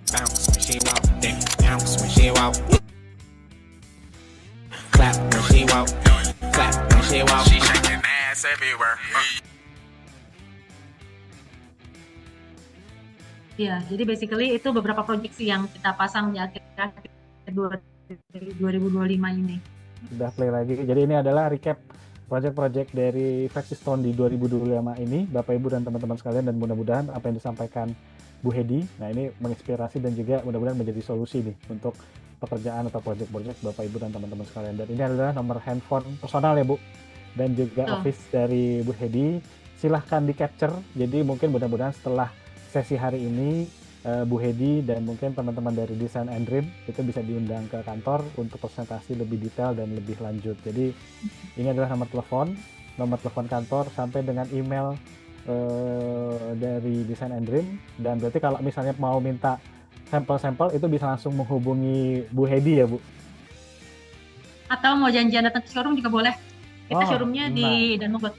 Bounce when she walk, then bounce when she walk. Clap when she walk, clap when she walk. She shaking ass everywhere. Ya, jadi basically itu beberapa proyeksi yang kita pasang di akhir 2025 ini. Udah play lagi. Jadi ini adalah recap project-project dari Flexistone di 2025 ini, Bapak Ibu dan teman-teman sekalian, dan mudah-mudahan apa yang disampaikan Bu Hedi, nah ini menginspirasi dan juga mudah-mudahan menjadi solusi nih untuk pekerjaan atau project-project Bapak Ibu dan teman-teman sekalian. Dan ini adalah nomor handphone personal ya Bu, dan juga office dari Bu Hedi. Silahkan di capture. Jadi mungkin mudah-mudahan setelah sesi hari ini Bu Hedi dan mungkin teman-teman dari Design and Dream itu bisa diundang ke kantor untuk presentasi lebih detail dan lebih lanjut. Jadi ini adalah nomor telepon kantor sampai dengan email dari Design and Dream. Dan berarti kalau misalnya mau minta sampel-sampel itu bisa langsung menghubungi Bu Hedi ya Bu? Atau mau janjian datang ke showroom juga boleh. Kita showroomnya di Danmogot.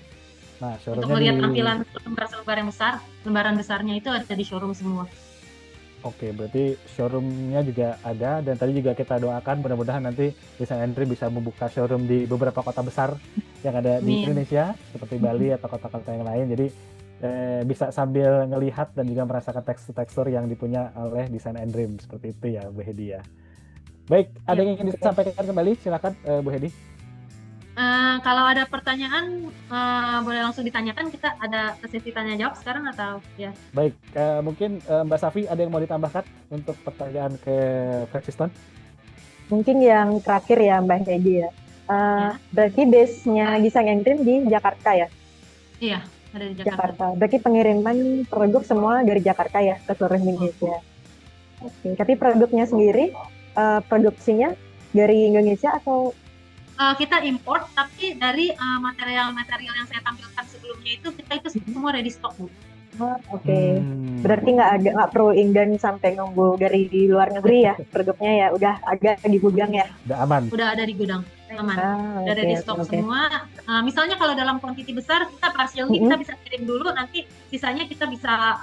Nah, untuk melihat tampilan lembar-lembar yang besar, lembaran besarnya itu ada di showroom semua. Oke, berarti showroomnya juga ada, dan tadi juga kita doakan mudah-mudahan nanti Design and Dream bisa membuka showroom di beberapa kota besar yang ada di Indonesia seperti Bali atau kota-kota yang lain. Jadi bisa sambil ngelihat dan juga merasakan tekstur-tekstur yang dipunya oleh Design and Dream seperti itu ya Bu Hedi ya. Baik, ada yang ingin disampaikan kembali? Silakan Bu Hedi. Kalau ada pertanyaan boleh langsung ditanyakan. Kita ada sesi tanya jawab sekarang atau ya? Baik, mungkin Mbak Safi ada yang mau ditambahkan untuk pertanyaan ke Flexistone? Mungkin yang terakhir ya Mbak Hedi ya. Berarti base-nya Design and Dream di Jakarta ya? Iya, ada di Jakarta. Berarti pengiriman produk semua dari Jakarta ya ke seluruh Indonesia. Oke, tapi produknya sendiri produksinya dari Indonesia atau? Kita import, tapi dari material-material yang saya tampilkan sebelumnya itu kita itu semua ready stock Bu. Oke. Berarti nggak perlu inden sampai nunggu dari di luar negeri ya produknya ya, udah agak di gudang ya. Udah aman. Udah ada di gudang, aman. Udah ready stock semua. Misalnya kalau dalam kuantiti besar kita partially kita bisa kirim dulu, nanti sisanya kita bisa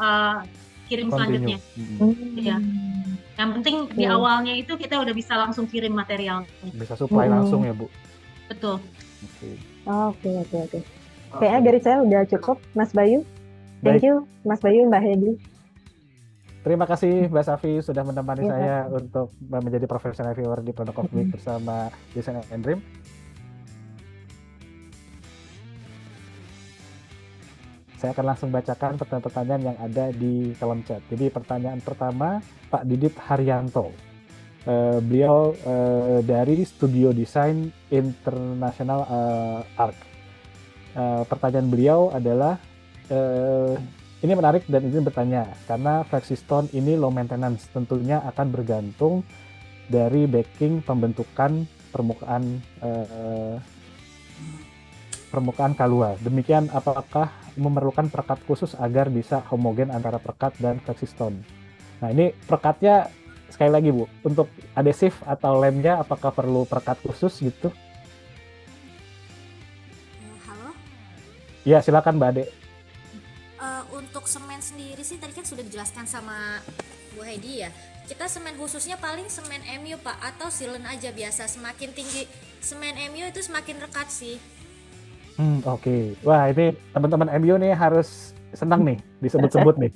kirim selanjutnya. Iya. Yang penting di awalnya itu kita udah bisa langsung kirim material. Bisa supply langsung ya Bu? Betul. Oke. Kayaknya dari saya udah cukup, Mas Bayu. Thank you, Mas Bayu, Mbak Hedi. terima kasih Mbak Safi sudah menemani Iya. saya untuk menjadi professional viewer di Product of Week bersama Design and Dream. Saya akan langsung bacakan pertanyaan-pertanyaan yang ada di kolom chat. Jadi pertanyaan pertama, Pak Didit Haryanto. Beliau dari Studio Design International Arc. Pertanyaan beliau adalah, ini menarik dan ini bertanya, karena FlexiStone ini low maintenance, tentunya akan bergantung dari backing pembentukan permukaan kalua. Demikian, apakah memerlukan perekat khusus agar bisa homogen antara perekat dan FlexiStone? Nah, ini perekatnya sekali lagi Bu, untuk adesif atau lemnya apakah perlu perekat khusus gitu? Halo, Ya, silakan Mbak Ade. untuk semen sendiri sih tadi kan sudah dijelaskan sama Bu Heidi ya. Kita semen khususnya paling semen MU Pak, atau silen aja biasa. Semakin tinggi semen MU itu semakin rekat sih. Oke. Wah, ini teman-teman MU nih harus senang nih disebut-sebut nih.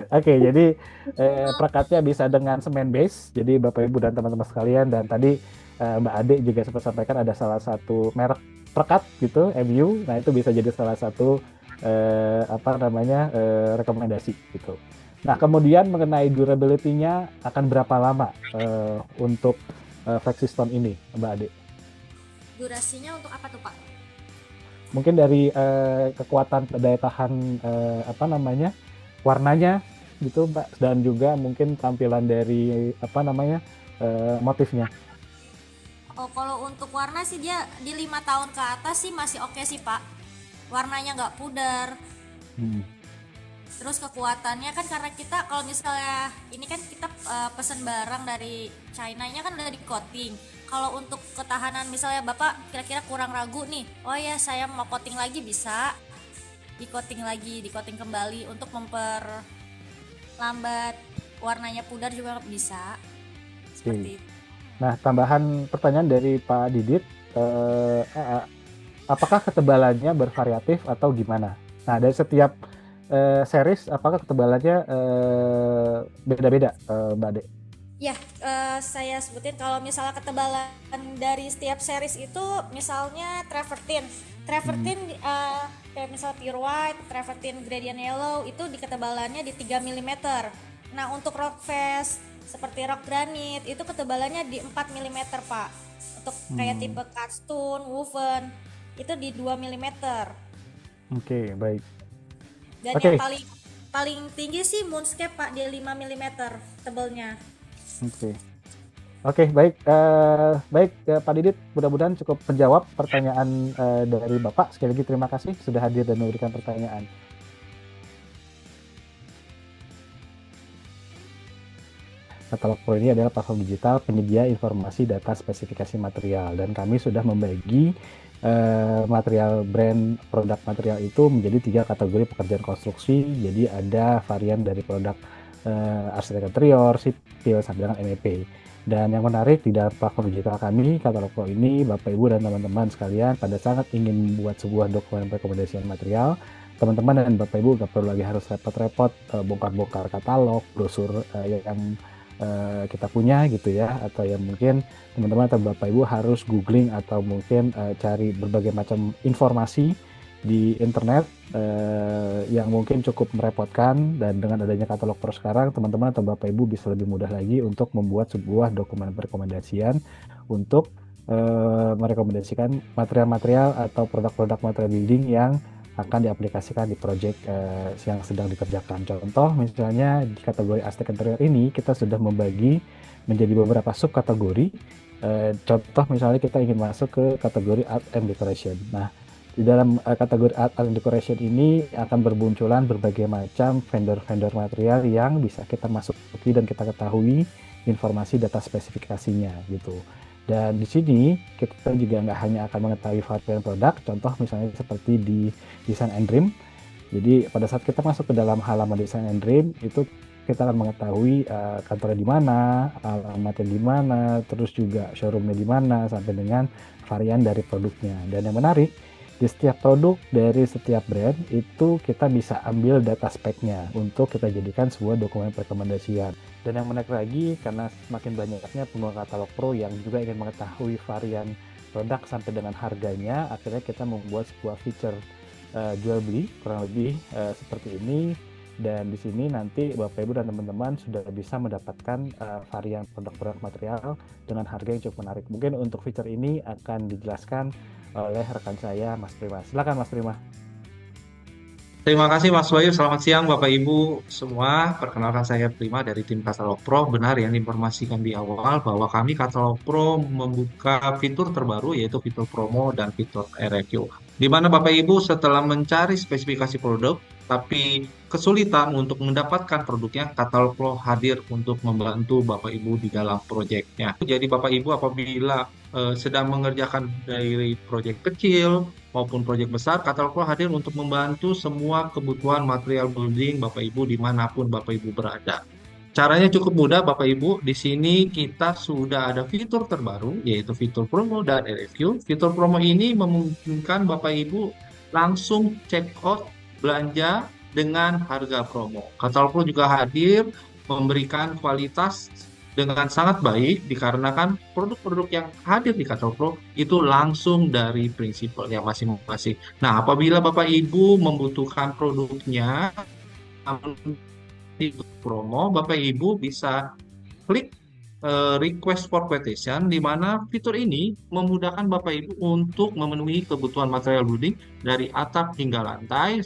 Oke, jadi perekatnya bisa dengan semen base. Jadi Bapak Ibu dan teman-teman sekalian, dan tadi Mbak Ade juga sempat sampaikan ada salah satu merek perekat gitu, MU. Nah, itu bisa jadi salah satu rekomendasi gitu. Nah, kemudian mengenai durability-nya akan berapa lama untuk FlexiStone ini, Mbak Ade? Durasinya untuk apa tuh Pak? Mungkin dari kekuatan daya tahan warnanya gitu Mbak, dan juga mungkin tampilan dari motifnya. Oh, kalau untuk warna sih dia di 5 tahun ke atas sih masih oke sih Pak. Warnanya nggak pudar. Terus kekuatannya kan karena kita kalau misalnya ini kan kita pesen barang dari China-nya kan udah di coating. Kalau untuk ketahanan misalnya Bapak kira-kira kurang ragu nih, oh ya saya mau coating lagi, bisa di coating lagi, di coating kembali untuk memperlambat warnanya pudar juga bisa. Seperti itu. Nah, tambahan pertanyaan dari Pak Didit, apakah ketebalannya bervariatif atau gimana? Nah, dari setiap series, apakah ketebalannya beda-beda, Mbak Ade? Ya, saya sebutin kalau misalnya ketebalan dari setiap series itu misalnya travertine kayak misal pure white, travertine gradient yellow itu di ketebalannya di 3 mm. Nah, untuk rock face seperti rock granite itu ketebalannya di 4 mm Pak. Untuk kayak tipe cardstone, woven itu di 2 mm. Oke, baik. Dan yang paling tinggi sih Moonscape Pak, di 5 mm tebelnya. Oke, baik. Pak Didit, mudah-mudahan cukup menjawab pertanyaan dari Bapak. Sekali lagi terima kasih sudah hadir dan memberikan pertanyaan. Katalog Pro ini adalah platform digital penyedia informasi data spesifikasi material, dan kami sudah membagi material brand produk material itu menjadi 3 kategori pekerjaan konstruksi. Jadi ada varian dari produk arsitek interior, sipil, sampai dengan MEP. Dan yang menarik di dalam platform digital kami, Katalog Pro ini, Bapak Ibu dan teman-teman sekalian pada saat ingin membuat sebuah dokumen rekomendasian material, teman-teman dan Bapak Ibu gak perlu lagi harus repot-repot bongkar-bongkar katalog, brosur yang kita punya gitu ya, atau yang mungkin teman-teman atau Bapak Ibu harus googling atau mungkin cari berbagai macam informasi di internet yang mungkin cukup merepotkan. Dan dengan adanya Katalog Pro sekarang, teman-teman atau Bapak Ibu bisa lebih mudah lagi untuk membuat sebuah dokumen rekomendasian untuk merekomendasikan material-material atau produk-produk material building yang akan diaplikasikan di project yang sedang dikerjakan. Contoh misalnya di kategori arsitek interior ini kita sudah membagi menjadi beberapa subkategori. Contoh misalnya kita ingin masuk ke kategori art and decoration. Nah, di dalam kategori art and decoration ini akan bermunculan berbagai macam vendor-vendor material yang bisa kita masuki dan kita ketahui informasi data spesifikasinya gitu. Dan di sini kita juga nggak hanya akan mengetahui varian produk, contoh misalnya seperti di Design and Dream. Jadi pada saat kita masuk ke dalam halaman Design and Dream itu kita akan mengetahui kantornya di mana, alamatnya di mana, terus juga showroomnya di mana, sampai dengan varian dari produknya. Dan yang menarik di setiap produk dari setiap brand itu kita bisa ambil data speknya untuk kita jadikan sebuah dokumen rekomendasian. Dan yang menarik lagi, karena semakin banyaknya pengguna katalog pro yang juga ingin mengetahui varian produk sampai dengan harganya, akhirnya kita membuat sebuah feature jual beli kurang lebih seperti ini. Dan di sini nanti Bapak Ibu dan teman-teman sudah bisa mendapatkan varian produk-produk material dengan harga yang cukup menarik. Mungkin untuk feature ini akan dijelaskan oleh rekan saya, Mas Prima. Silakan Mas Prima. Terima kasih Mas Bayu, selamat siang Bapak Ibu semua. Perkenalkan saya Prima dari tim Katalog Pro. Benar yang diinformasikan di awal bahwa kami Katalog Pro membuka fitur terbaru yaitu fitur promo dan fitur RFQ. Di mana Bapak Ibu setelah mencari spesifikasi produk tapi kesulitan untuk mendapatkan produknya, Katalog Pro hadir untuk membantu Bapak Ibu di dalam proyeknya. Jadi Bapak Ibu apabila sedang mengerjakan dari proyek kecil maupun proyek besar, Katalog Pro hadir untuk membantu semua kebutuhan material building Bapak Ibu dimanapun Bapak Ibu berada. Caranya cukup mudah Bapak Ibu, di sini kita sudah ada fitur terbaru yaitu fitur promo dan RFQ. Fitur promo ini memungkinkan Bapak Ibu langsung check out belanja dengan harga promo. Katalog Pro juga hadir memberikan kualitas dengan sangat baik dikarenakan produk-produk yang hadir di Katalog Pro itu langsung dari prinsipalnya masing-masing. Nah, apabila Bapak Ibu membutuhkan produknya di promo, Bapak Ibu bisa klik request for quotation, di mana fitur ini memudahkan Bapak Ibu untuk memenuhi kebutuhan material building dari atap hingga lantai,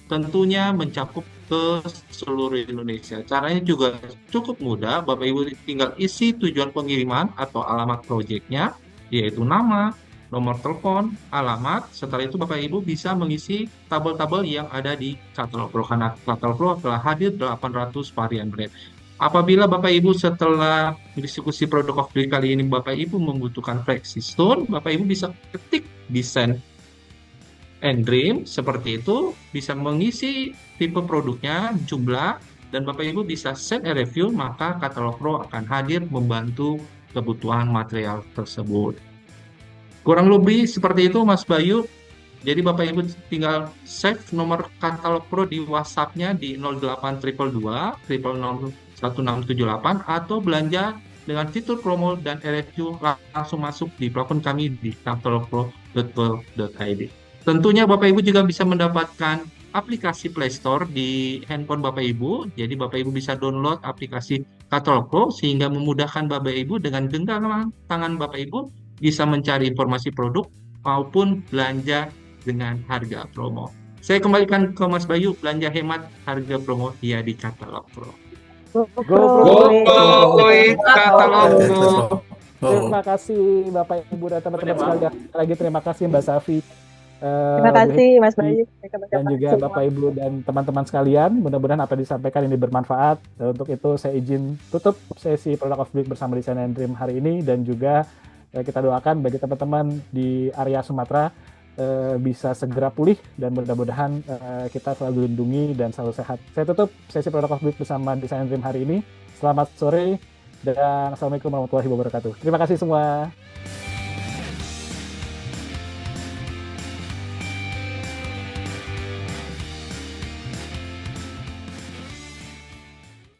tentunya mencakup ke seluruh Indonesia. Caranya juga cukup mudah, Bapak Ibu tinggal isi tujuan pengiriman atau alamat proyeknya, yaitu nama, nomor telepon, alamat. Setelah itu Bapak Ibu bisa mengisi tabel-tabel yang ada di Katalog Pro, karena Katalog Pro telah hadir 800 varian brand. Apabila Bapak Ibu setelah diskusi produk of the week kali ini Bapak Ibu membutuhkan Flexistone, Bapak Ibu bisa ketik desain and Dream seperti itu, bisa mengisi tipe produknya, jumlah, dan Bapak Ibu bisa send a review, maka Katalog Pro akan hadir membantu kebutuhan material tersebut. Kurang lebih seperti itu Mas Bayu. Jadi Bapak Ibu tinggal save nomor Katalog Pro di WhatsApp-nya di 08222 1678 atau belanja dengan fitur promo dan RFQ langsung masuk di platform kami di katalogpro.co.id. Tentunya Bapak Ibu juga bisa mendapatkan aplikasi Play Store di handphone Bapak Ibu. Jadi Bapak Ibu bisa download aplikasi Katalog Pro sehingga memudahkan Bapak Ibu dengan genggaman tangan Bapak Ibu bisa mencari informasi produk maupun belanja dengan harga promo. Saya kembalikan ke Mas Bayu, belanja hemat harga promo dia di Katalog Pro. Go Katalog Pro. Terima kasih Bapak Ibu dan teman-teman sekalian. Lagi terima kasih Mbak Safi. Terima kasih Mas Bayu. Dan juga Bapak Ibu dan teman-teman sekalian, mudah-mudahan apa yang disampaikan ini bermanfaat. Untuk itu saya izin tutup sesi Product of the Week bersama Design and Dream hari ini, dan juga kita doakan bagi teman-teman di area Sumatera bisa segera pulih dan mudah-mudahan kita selalu dilindungi dan selalu sehat. Saya tutup sesi Product of the Week bersama Design and Dream hari ini. Selamat sore dan Assalamualaikum warahmatullahi wabarakatuh. Terima kasih semua.